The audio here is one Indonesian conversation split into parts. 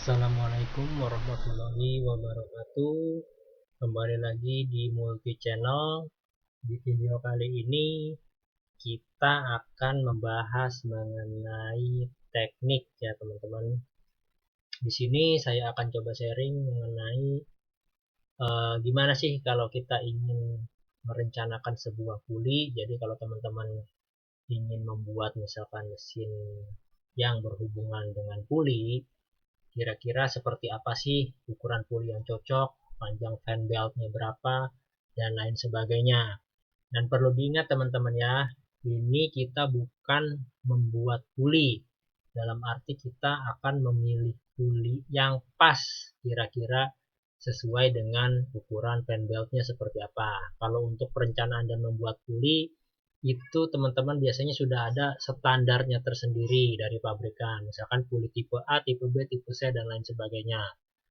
Assalamualaikum warahmatullahi wabarakatuh. Kembali lagi di Multi Channel. Di video kali ini kita akan membahas mengenai teknik ya teman-teman. Di sini saya akan coba sharing mengenai gimana sih kalau kita ingin merencanakan sebuah puli. Jadi kalau teman-teman ingin membuat misalkan mesin yang berhubungan dengan puli, kira-kira seperti apa sih ukuran puli yang cocok, panjang fan beltnya berapa, dan lain sebagainya. Dan perlu diingat teman-teman ya, ini kita bukan membuat puli. Dalam arti kita akan memilih puli yang pas kira-kira sesuai dengan ukuran fan beltnya seperti apa. Kalau untuk perencanaan dan membuat puli, itu teman-teman biasanya sudah ada standarnya tersendiri dari pabrikan. Misalkan puli tipe A, tipe B, tipe C, dan lain sebagainya.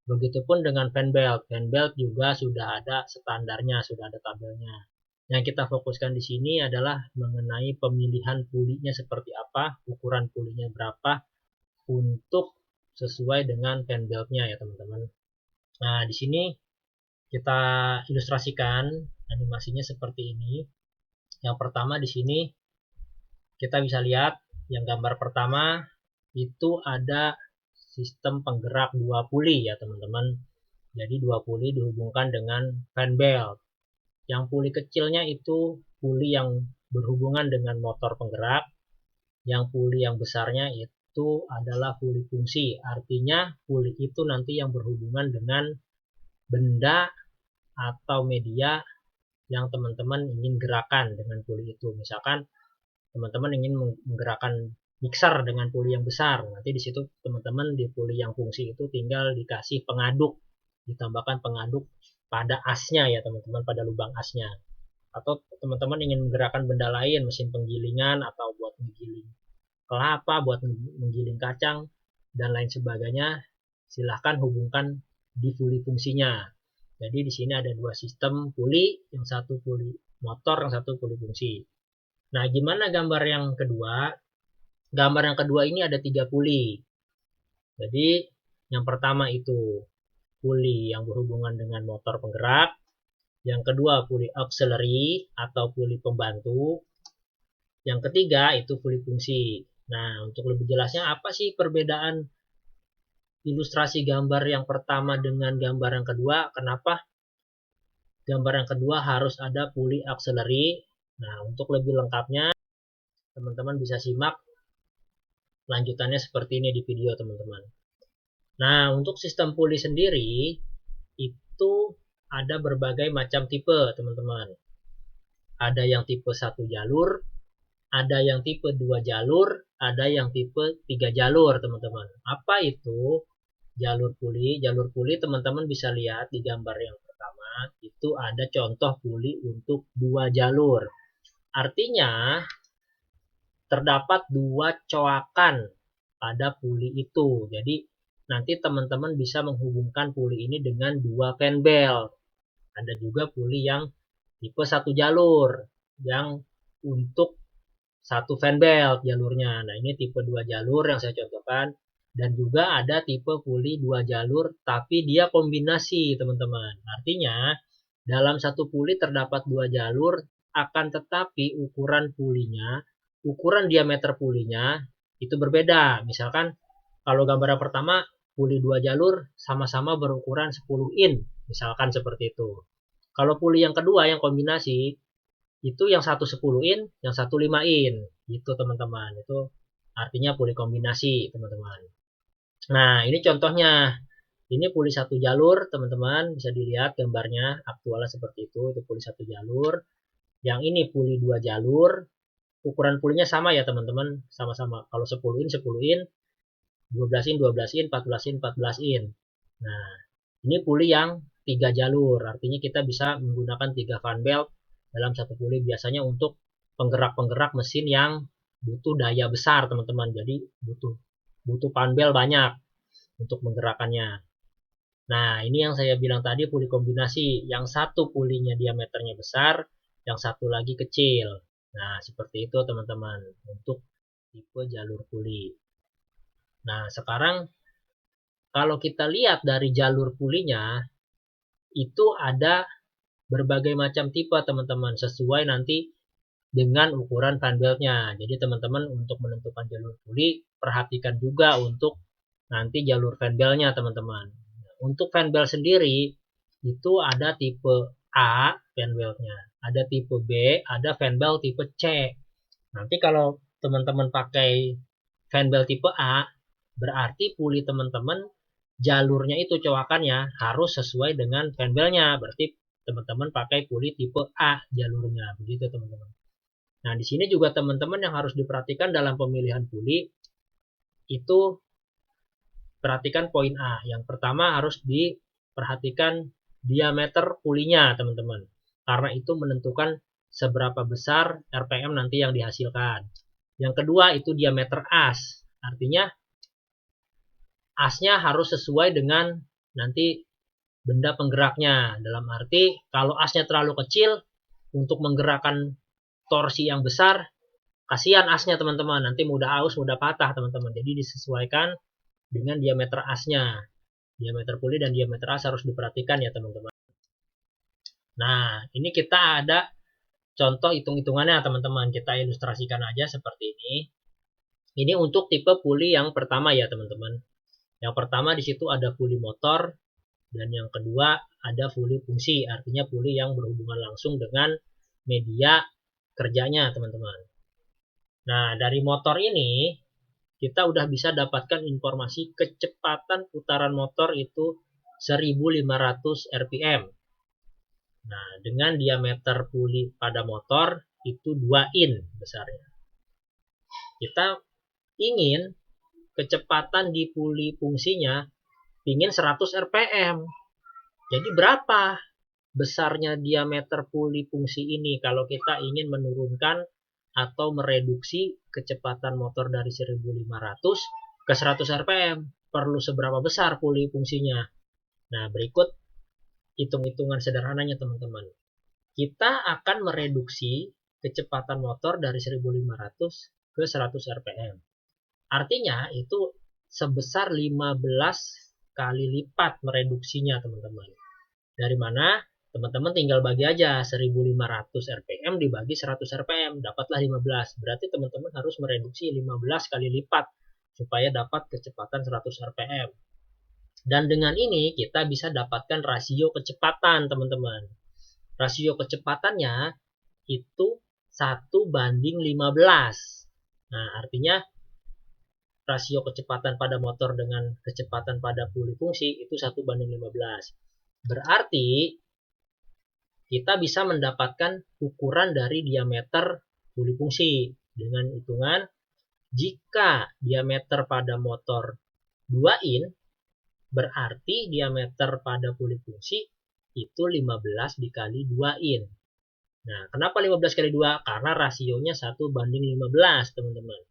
Begitupun dengan fan belt. Fan belt juga sudah ada standarnya, sudah ada tabelnya. Yang kita fokuskan di sini adalah mengenai pemilihan pulinya seperti apa, ukuran pulinya berapa, untuk sesuai dengan fan beltnya ya teman-teman. Nah, di sini kita ilustrasikan animasinya seperti ini. Yang pertama di sini kita bisa lihat yang gambar pertama itu ada sistem penggerak dua puli ya teman-teman. Jadi dua puli dihubungkan dengan fan belt. Yang puli kecilnya itu puli yang berhubungan dengan motor penggerak. Yang puli yang besarnya itu adalah puli fungsi. Artinya puli itu nanti yang berhubungan dengan benda atau media yang teman-teman ingin gerakan dengan puli itu. Misalkan teman-teman ingin menggerakkan mixer dengan puli yang besar, nanti di situ teman-teman di puli yang fungsi itu tinggal dikasih pengaduk, ditambahkan pengaduk pada asnya ya teman-teman, pada lubang asnya. Atau teman-teman ingin menggerakkan benda lain, mesin penggilingan atau buat menggiling kelapa, buat menggiling kacang dan lain sebagainya, silahkan hubungkan di puli fungsinya. Jadi di sini ada dua sistem puli, yang satu puli motor, yang satu puli fungsi. Nah, gimana gambar yang kedua? Gambar yang kedua ini ada 3 puli. Jadi, yang pertama itu puli yang berhubungan dengan motor penggerak. Yang kedua puli auxiliary atau puli pembantu. Yang ketiga itu puli fungsi. Nah, untuk lebih jelasnya apa sih perbedaan ilustrasi gambar yang pertama dengan gambar yang kedua? Kenapa gambar yang kedua harus ada puli auxiliary? Nah, untuk lebih lengkapnya teman-teman bisa simak lanjutannya seperti ini di video teman-teman. Nah, untuk sistem puli sendiri itu ada berbagai macam tipe teman-teman. Ada yang tipe 1 jalur, ada yang tipe 2 jalur, ada yang tipe 3 jalur teman-teman. Apa itu jalur puli? Jalur puli teman-teman bisa lihat di gambar yang pertama, itu ada contoh puli untuk 2 jalur. Artinya terdapat 2 coakan pada puli itu. Jadi nanti teman-teman bisa menghubungkan puli ini dengan 2 fan belt. Ada juga puli yang tipe 1 jalur yang untuk 1 fan belt jalurnya. Nah, ini tipe 2 jalur yang saya contohkan. Dan juga ada tipe puli 2 jalur tapi dia kombinasi teman-teman. Artinya dalam satu puli terdapat 2 jalur, akan tetapi ukuran pulinya, ukuran diameter pulinya itu berbeda. Misalkan kalau gambar yang pertama puli 2 jalur sama-sama berukuran 10 in, misalkan seperti itu. Kalau puli yang kedua yang kombinasi itu yang satu 10 in, yang satu 5 in, gitu teman-teman. Itu artinya puli kombinasi teman-teman. Nah, ini contohnya. Ini puli 1 jalur teman-teman, bisa dilihat gambarnya aktualnya seperti itu puli 1 jalur. Yang ini puli 2 jalur, ukuran pulinya sama ya teman-teman, sama-sama. Kalau 10 in 10 in, 12 in 12 in, 14 in 14 in. Nah, ini puli yang 3 jalur, artinya kita bisa menggunakan 3 fan belt dalam satu puli, biasanya untuk penggerak-penggerak mesin yang butuh daya besar teman-teman. Jadi butuh fan belt banyak untuk menggerakkannya. Nah, ini yang saya bilang tadi puli kombinasi. Yang satu pulinya diameternya besar, yang satu lagi kecil. Nah, seperti itu teman-teman untuk tipe jalur puli. Nah, sekarang kalau kita lihat dari jalur pulinya, itu ada berbagai macam tipe teman-teman, sesuai nanti dengan ukuran fan beltnya. Jadi teman-teman untuk menentukan jalur puli, perhatikan juga untuk nanti jalur fan beltnya teman-teman. Untuk fan belt sendiri, itu ada tipe A fan beltnya, ada tipe B, ada fan belt tipe C. Nanti kalau teman-teman pakai fan belt tipe A, berarti puli teman-teman jalurnya itu coakannya harus sesuai dengan fan beltnya. Berarti teman-teman pakai puli tipe A jalurnya, begitu teman-teman. Nah, di sini juga teman-teman yang harus diperhatikan dalam pemilihan puli itu, perhatikan poin A. Yang pertama harus diperhatikan diameter pulinya, teman-teman. Karena itu menentukan seberapa besar RPM nanti yang dihasilkan. Yang kedua itu diameter as. Artinya asnya harus sesuai dengan nanti benda penggeraknya. Dalam arti kalau asnya terlalu kecil untuk menggerakkan torsi yang besar, kasihan asnya teman-teman, nanti mudah aus, mudah patah teman-teman. Jadi disesuaikan dengan diameter asnya. Diameter puli dan diameter as harus diperhatikan ya teman-teman. Nah, ini kita ada contoh hitung-hitungannya teman-teman. Kita ilustrasikan aja seperti ini. Ini untuk tipe puli yang pertama ya teman-teman. Yang pertama di situ ada puli motor, dan yang kedua ada puli fungsi, artinya puli yang berhubungan langsung dengan media kerjanya teman-teman. Nah, dari motor ini kita udah bisa dapatkan informasi kecepatan putaran motor itu 1500 rpm. Nah, dengan diameter puli pada motor itu 2 in besarnya. Kita ingin kecepatan di puli fungsinya ingin 100 rpm. Jadi berapa besarnya diameter puli fungsi ini kalau kita ingin menurunkan atau mereduksi kecepatan motor dari 1500 ke 100 rpm? Perlu seberapa besar puli fungsinya? Nah, berikut hitung-hitungan sederhananya teman-teman. Kita akan mereduksi kecepatan motor dari 1500 ke 100 rpm. Artinya itu sebesar 15 kali lipat mereduksinya teman-teman. Dari mana? Teman-teman tinggal bagi aja 1500 rpm dibagi 100 rpm, dapatlah 15. Berarti teman-teman harus mereduksi 15 kali lipat supaya dapat kecepatan 100 rpm. Dan dengan ini kita bisa dapatkan rasio kecepatan teman-teman. Rasio kecepatannya itu 1:15. Nah, artinya rasio kecepatan pada motor dengan kecepatan pada puli fungsi itu 1:15. Berarti kita bisa mendapatkan ukuran dari diameter puli fungsi dengan hitungan jika diameter pada motor 2 in, berarti diameter pada puli fungsi itu 15 dikali 2 in. Nah, kenapa 15 kali 2? Karena rasionya 1:15 teman-teman.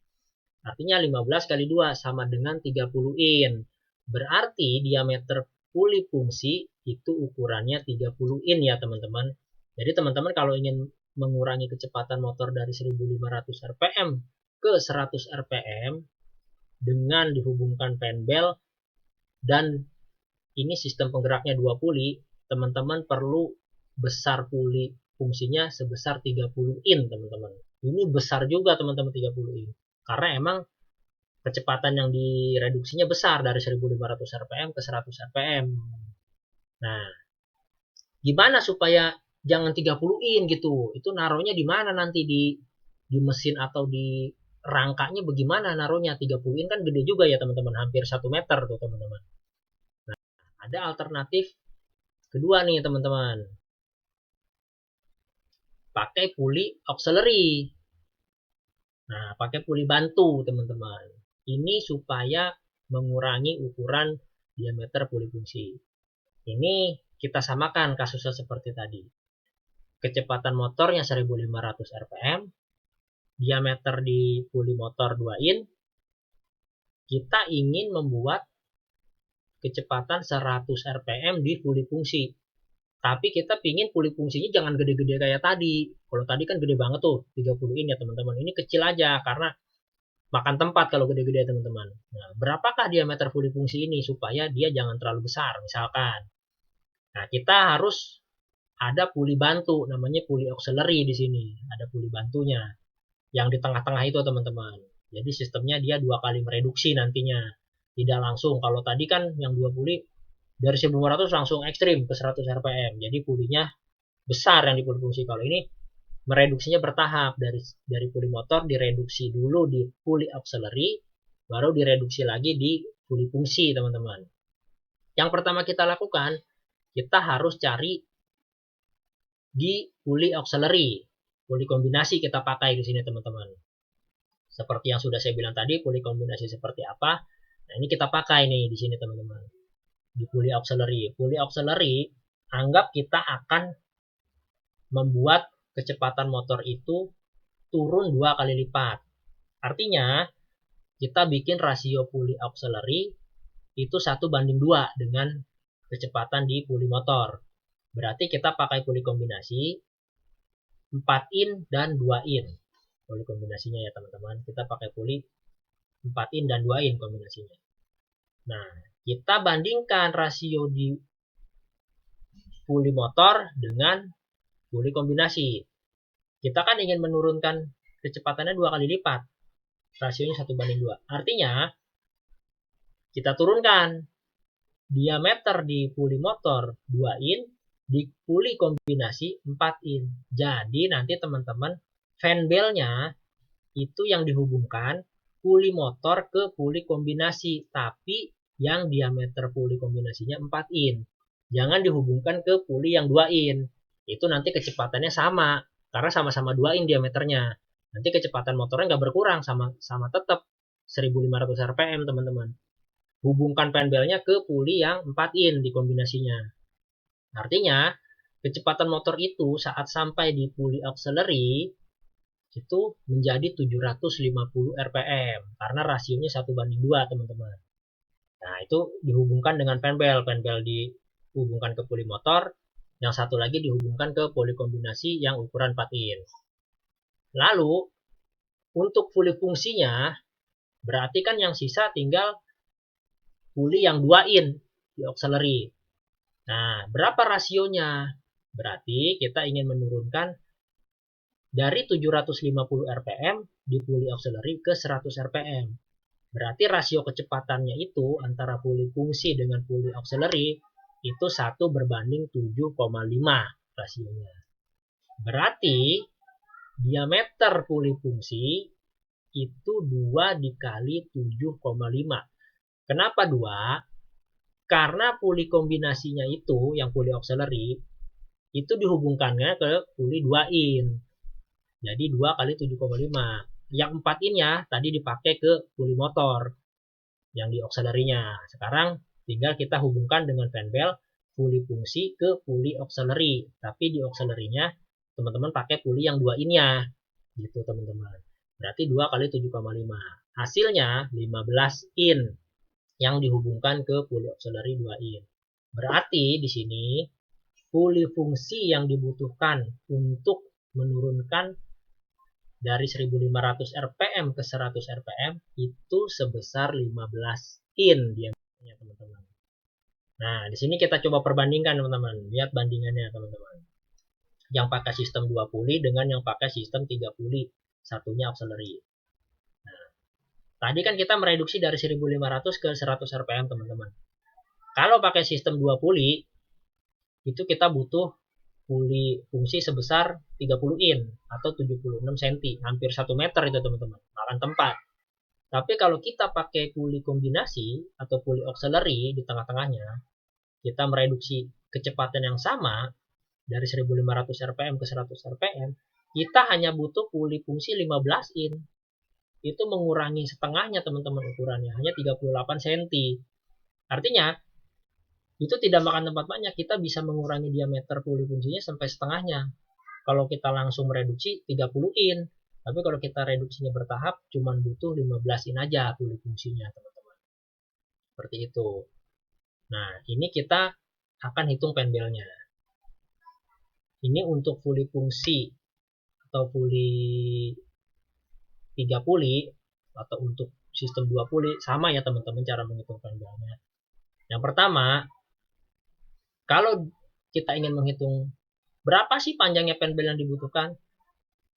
Artinya 15 kali 2 sama dengan 30 in. Berarti diameter puli fungsi itu ukurannya 30 in ya teman-teman. Jadi teman-teman kalau ingin mengurangi kecepatan motor dari 1500 rpm ke 100 rpm dengan dihubungkan fan belt dan ini sistem penggeraknya 2 puli, teman-teman perlu besar puli fungsinya sebesar 30 in teman-teman. Ini besar juga teman-teman 30 in. Karena emang kecepatan yang direduksinya besar dari 1500 rpm ke 100 rpm. Nah, gimana supaya jangan 30 in gitu? Itu naruhnya di mana nanti di mesin atau di rangkanya bagaimana naruhnya? 30 in kan gede juga ya teman-teman, hampir 1 meter tuh teman-teman. Nah, ada alternatif kedua nih teman-teman. Pakai puli auxiliary. Nah, pakai puli bantu teman-teman. Ini supaya mengurangi ukuran diameter puli fungsi. Ini kita samakan kasusnya seperti tadi. Kecepatan motornya 1500 rpm, diameter di puli motor 2 in, kita ingin membuat kecepatan 100 rpm di puli fungsi. Tapi kita pingin puli fungsinya jangan gede-gede kayak tadi. Kalau tadi kan gede banget tuh, 30 in ya teman-teman. Ini kecil aja karena makan tempat kalau gede-gede teman-teman. Nah, berapakah diameter puli fungsi ini supaya dia jangan terlalu besar misalkan. Nah, kita harus ada puli bantu, namanya puli auxiliary di sini. Ada puli bantunya yang di tengah-tengah itu teman-teman. Jadi sistemnya dia 2 kali mereduksi nantinya. Tidak langsung. Kalau tadi kan yang 2 puli dari 1500 langsung ekstrim ke 100 rpm. Jadi pulinya besar yang di puli fungsi. Kalau ini mereduksinya bertahap, dari puli motor direduksi dulu di puli auxiliary, baru direduksi lagi di puli fungsi teman-teman. Yang pertama kita lakukan, kita harus cari di puli auxiliary. Puli kombinasi kita pakai di sini teman-teman. Seperti yang sudah saya bilang tadi, puli kombinasi seperti apa? Nah, ini kita pakai nih di sini teman-teman. Di puli auxiliary. Puli auxiliary, anggap kita akan membuat kecepatan motor itu turun 2 kali lipat. Artinya, kita bikin rasio puli auxiliary itu 1:2 dengan kecepatan di puli motor. Berarti kita pakai puli kombinasi 4 in dan 2 in. Puli kombinasinya ya teman-teman. Kita pakai puli 4 in dan 2 in kombinasinya. Nah, kita bandingkan rasio di puli motor dengan puli kombinasi. Kita kan ingin menurunkan kecepatannya 2 kali lipat. Rasionya 1:2. Artinya, kita turunkan diameter di puli motor 2 in, di puli kombinasi 4 in. Jadi nanti teman-teman fan bell-nya itu yang dihubungkan puli motor ke puli kombinasi, tapi yang diameter puli kombinasinya 4 in. Jangan dihubungkan ke puli yang 2 in. Itu nanti kecepatannya sama, karena sama-sama 2 in diameternya. Nanti kecepatan motornya nggak berkurang, sama tetap 1500 rpm teman-teman. Hubungkan fan bell-nya ke puli yang 4 in di kombinasinya. Artinya, kecepatan motor itu saat sampai di puli auxiliary itu menjadi 750 rpm karena rasionya 1:2 teman-teman. Nah, itu dihubungkan dengan fan bell. Fan bell dihubungkan ke puli motor, yang satu lagi dihubungkan ke puli kombinasi yang ukuran 4 in. Lalu, untuk puli fungsinya, berarti kan yang sisa tinggal puli yang 2 in di auxiliary. Nah, berapa rasionya? Berarti kita ingin menurunkan dari 750 rpm di puli auxiliary ke 100 rpm. Berarti rasio kecepatannya itu antara puli fungsi dengan puli auxiliary itu 1:7,5 rasionya. Berarti diameter puli fungsi itu 2 dikali 7,5. Kenapa 2? Karena puli kombinasinya itu, yang puli auxiliary, itu dihubungkannya ke puli 2 in. Jadi 2 kali 7,5. Yang 4 in-nya tadi dipakai ke puli motor, yang di auxiliary-nya. Sekarang tinggal kita hubungkan dengan fan bell puli fungsi ke puli auxiliary. Tapi di auxiliary-nya teman-teman pakai puli yang 2 in-nya. Gitu teman-teman. Berarti 2 kali 7,5. Hasilnya 15 in yang dihubungkan ke puli auxiliary 2 in. Berarti di sini puli fungsi yang dibutuhkan untuk menurunkan dari 1500 rpm ke 100 rpm itu sebesar 15 in diameternya teman-teman. Nah, di sini kita coba perbandingkan teman-teman. Lihat bandingannya teman-teman. Yang pakai sistem 2 puli dengan yang pakai sistem 3 puli. Satunya auxiliary. Nah, tadi kan kita mereduksi dari 1500 ke 100 rpm teman-teman. Kalau pakai sistem 2 puli, itu kita butuh puli fungsi sebesar 30 in atau 76 cm, hampir 1 meter itu teman-teman, makan tempat. Tapi kalau kita pakai puli kombinasi atau puli auxiliary di tengah-tengahnya, kita mereduksi kecepatan yang sama dari 1500 rpm ke 100 rpm, kita hanya butuh puli fungsi 15 in. Itu mengurangi setengahnya teman-teman ukurannya, hanya 38 cm. Artinya, itu tidak makan tempat banyak, kita bisa mengurangi diameter puli fungsinya sampai setengahnya. Kalau kita langsung mereduksi 30 in, tapi kalau kita reduksinya bertahap, cuma butuh 15 in aja puli fungsinya, teman-teman. Seperti itu. Nah, ini kita akan hitung fan bell-nya. Ini untuk puli fungsi atau puli 3 puli, atau untuk sistem 2 puli sama ya teman-teman cara menghitung panjangnya. Yang pertama, kalau kita ingin menghitung berapa sih panjangnya penbel yang dibutuhkan?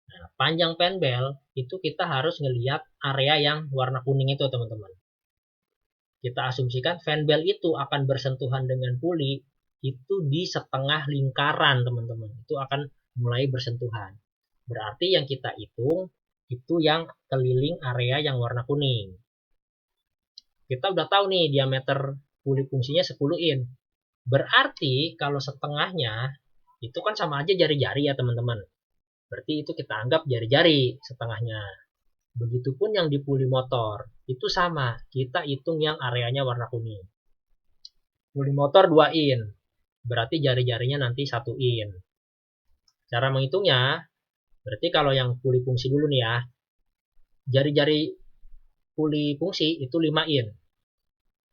Nah, panjang penbel itu kita harus ngelihat area yang warna kuning itu teman-teman. Kita asumsikan fanbel itu akan bersentuhan dengan puli itu di setengah lingkaran teman-teman. Itu akan mulai bersentuhan. Berarti yang kita hitung itu yang keliling area yang warna kuning. Kita udah tahu nih diameter puli fungsinya 10 in. Berarti kalau setengahnya itu kan sama aja jari-jari ya teman-teman. Berarti itu kita anggap jari-jari setengahnya. Begitupun yang di puli motor, itu sama. Kita hitung yang areanya warna kuning. Puli motor 2 in. Berarti jari-jarinya nanti 1 in. Cara menghitungnya, berarti kalau yang puli fungsi dulu nih ya. Jari-jari puli fungsi itu 5 in.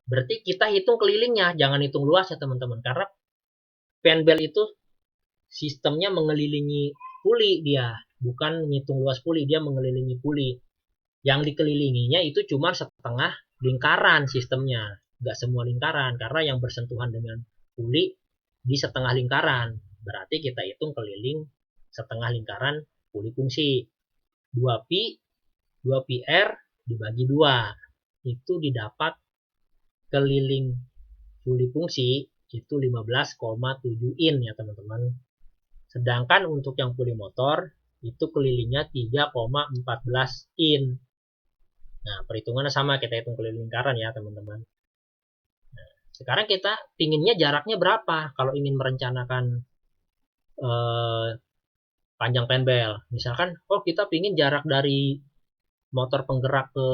Berarti kita hitung kelilingnya, jangan hitung luas ya teman-teman. Karena fanbel itu sistemnya mengelilingi puli dia. Bukan ngitung luas puli, dia mengelilingi puli. Yang dikelilinginya itu cuma setengah lingkaran sistemnya, nggak semua lingkaran, karena yang bersentuhan dengan puli di setengah lingkaran. Berarti kita hitung keliling setengah lingkaran puli fungsi. 2pi 2πr dibagi 2 itu didapat keliling puli fungsi itu 15,7 in ya teman-teman. Sedangkan untuk yang puli motor itu kelilingnya 3,14 in. Nah, perhitungannya sama, kita hitung keliling lingkaran ya, teman-teman. Nah, sekarang kita pinginnya jaraknya berapa kalau ingin merencanakan panjang penbel. Misalkan, kita pingin jarak dari motor penggerak ke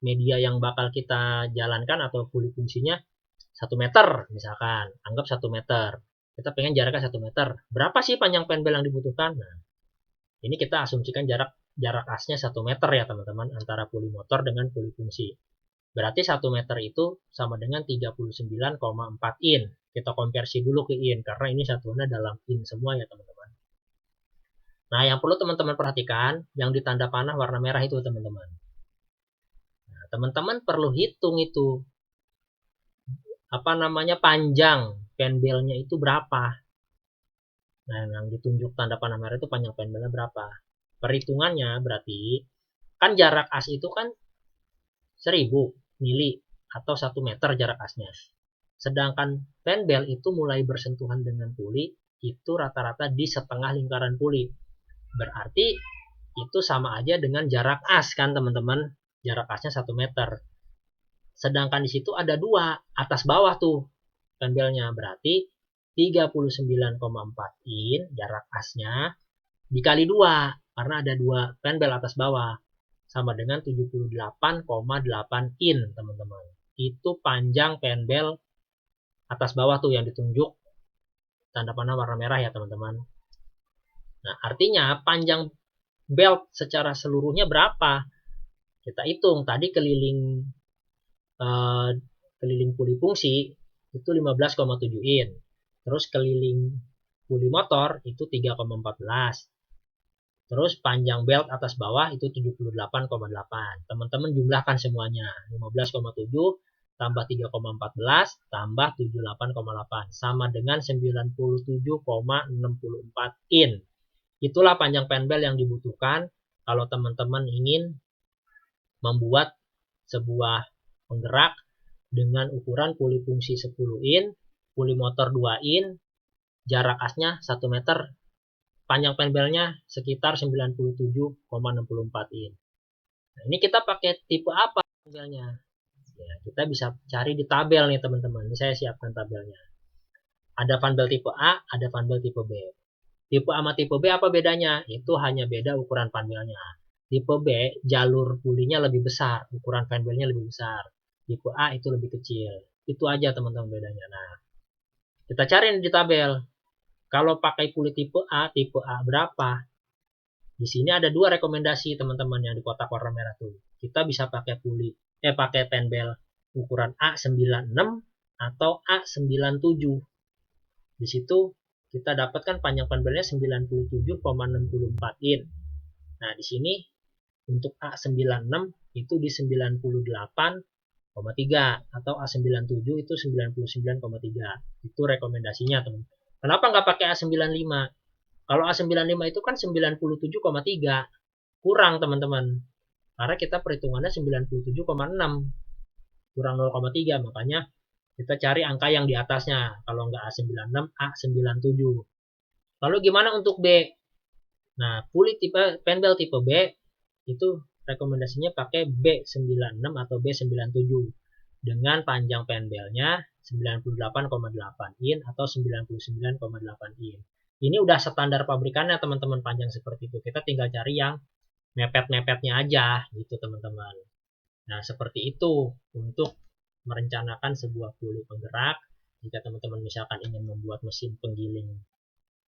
media yang bakal kita jalankan atau puli fungsinya 1 meter, misalkan. Anggap 1 meter. Kita pengen jaraknya 1 meter. Berapa sih panjang penbel yang dibutuhkan? Nah, ini kita asumsikan jarak asnya 1 meter ya teman-teman, antara puli motor dengan puli fungsi. Berarti 1 meter itu sama dengan 39,4 in. Kita konversi dulu ke in, karena ini satuannya dalam in semua ya teman-teman. Nah, yang perlu teman-teman perhatikan, yang ditanda panah warna merah itu teman-teman. Nah, teman-teman perlu hitung itu, panjang penbelnya itu berapa. Nah, yang ditunjuk tanda panah merah itu panjang penbelnya berapa. Perhitungannya berarti, kan jarak as itu kan 1000 mili atau 1 meter jarak asnya. Sedangkan penbel itu mulai bersentuhan dengan puli itu rata-rata di setengah lingkaran puli. Berarti itu sama aja dengan jarak as kan teman-teman. Jarak asnya 1 meter. Sedangkan di situ ada 2 atas bawah tuh penbelnya. Berarti 39,4 in jarak asnya dikali 2 karena ada 2 penbel atas bawah sama dengan 78,8 in teman-teman. Itu panjang penbel atas bawah tuh yang ditunjuk tanda panah warna merah ya teman-teman. Nah, artinya panjang belt secara seluruhnya berapa? Kita hitung tadi keliling puli fungsi itu 15,7 in. Terus keliling puli motor itu 3,14. Terus panjang belt atas bawah itu 78,8. Teman-teman jumlahkan semuanya. 15,7 tambah 3,14 tambah 78,8 sama dengan 97,64 in. Itulah panjang penbel yang dibutuhkan kalau teman-teman ingin membuat sebuah penggerak dengan ukuran puli fungsi 10 in, puli motor 2 in, jarak asnya 1 meter, panjang penbelnya sekitar 97,64 in. Nah, ini kita pakai tipe apa penbelnya? Ya, kita bisa cari di tabel nih teman-teman. Ini saya siapkan tabelnya. Ada fanbel tipe A, ada fanbel tipe B. Tipe A sama tipe B apa bedanya? Itu hanya beda ukuran fanbelnya. Tipe B, jalur pulinya lebih besar, ukuran fanbelnya lebih besar. Tipe A itu lebih kecil. Itu aja teman-teman bedanya. Nah, kita cari di tabel. Kalau pakai puli tipe A berapa? Di sini ada 2 rekomendasi teman-teman yang di kotak warna merah tuh. Kita bisa pakai pakai penbel ukuran A96 atau A97. Di situ kita dapatkan panjang penbelnya 97,64 in. Nah, di sini untuk A96 itu di 98,3 atau A97 itu 99,3. Itu rekomendasinya, teman. Kenapa nggak pakai A95? Kalau A95 itu kan 97,3. Kurang, teman-teman. Karena kita perhitungannya 97,6. Kurang 0,3, makanya kita cari angka yang di atasnya. Kalau nggak A96, A97. Lalu gimana untuk B? Nah, penbel tipe B itu rekomendasinya pakai B96 atau B97 dengan panjang penbelnya 98,8 in atau 99,8 in. Ini udah standar pabrikannya, teman-teman, panjang seperti itu. Kita tinggal cari yang mepet-mepetnya aja gitu, teman-teman. Nah, seperti itu untuk merencanakan sebuah puli penggerak. Jika teman-teman misalkan ingin membuat mesin penggiling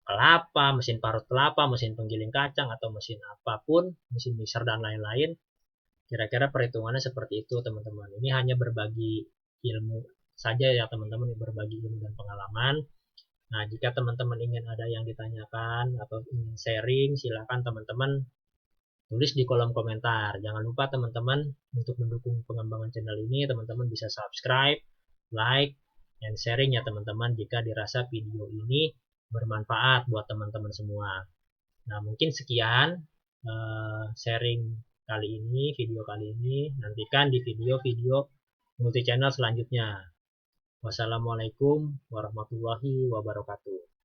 kelapa, mesin parut kelapa, mesin penggiling kacang, atau mesin apapun, mesin mixer dan lain-lain, kira-kira perhitungannya seperti itu, teman-teman. Ini hanya berbagi ilmu saja ya, teman-teman, berbagi ilmu dan pengalaman. Nah, jika teman-teman ingin ada yang ditanyakan atau ingin sharing, silakan teman-teman tulis di kolom komentar. Jangan lupa teman-teman untuk mendukung pengembangan channel ini, teman-teman bisa subscribe, like, dan sharing ya, teman-teman, jika dirasa video ini bermanfaat buat teman-teman semua. Nah, mungkin sekian sharing kali ini, video kali ini. Nantikan di video-video multi channel selanjutnya. Wassalamualaikum warahmatullahi wabarakatuh.